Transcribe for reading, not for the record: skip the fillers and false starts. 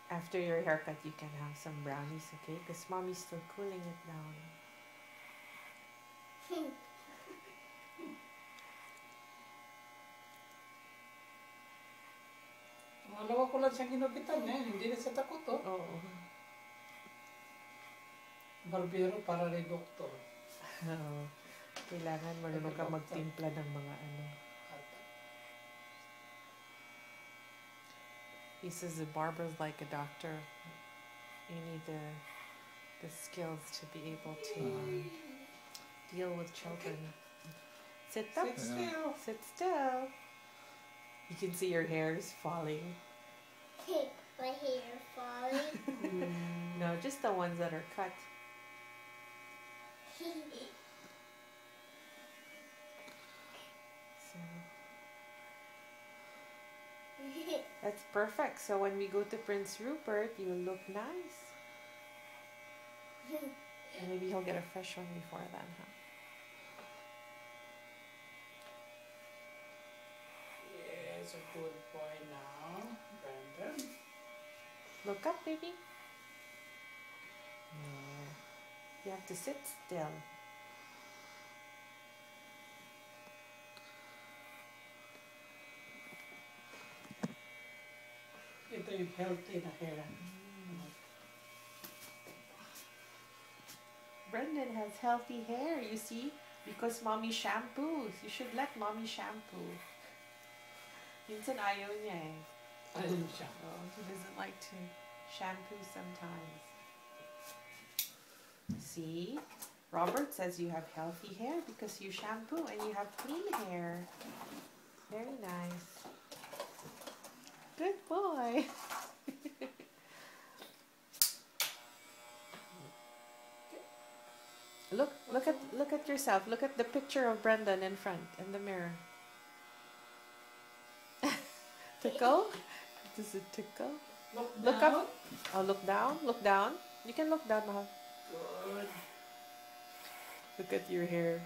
After your haircut, you can have some brownies, okay? Because mommy's still cooling it down. Malawa ko lang siyang ginupitan ngayon, hindi na siya takot oh. Oo. Barbero para rin doktor. Oo. Kailangan marunong ka magtimpla ng mga ano. He says the barber's like a doctor. You need the skills to be able to deal with children. Sit up. Sit still. Sit still. You can see your hair is falling. My hair falling? No, just the ones that are cut. So, that's perfect. So when we go to Prince Rupert, you'll look nice. And maybe he'll get a fresh one before then, huh? Yes, a good boy now, Brandon. Look up, baby. No. You have to sit still. Ito yung healthy na hair. Brendan has healthy hair, you see, because mommy shampoos. You should let mommy shampoo. Minsan ayaw niya eh. Ayun siya. Oh, he doesn't like to shampoo sometimes. See? Robert says you have healthy hair because you shampoo and you have clean hair. Very nice. Good boy. Look at yourself. Look at the picture of Brendan in front in the mirror. Tickle? Does it tickle? Look up. Oh, look down. Look down. You can look down, Mahal. Good. Look at your hair.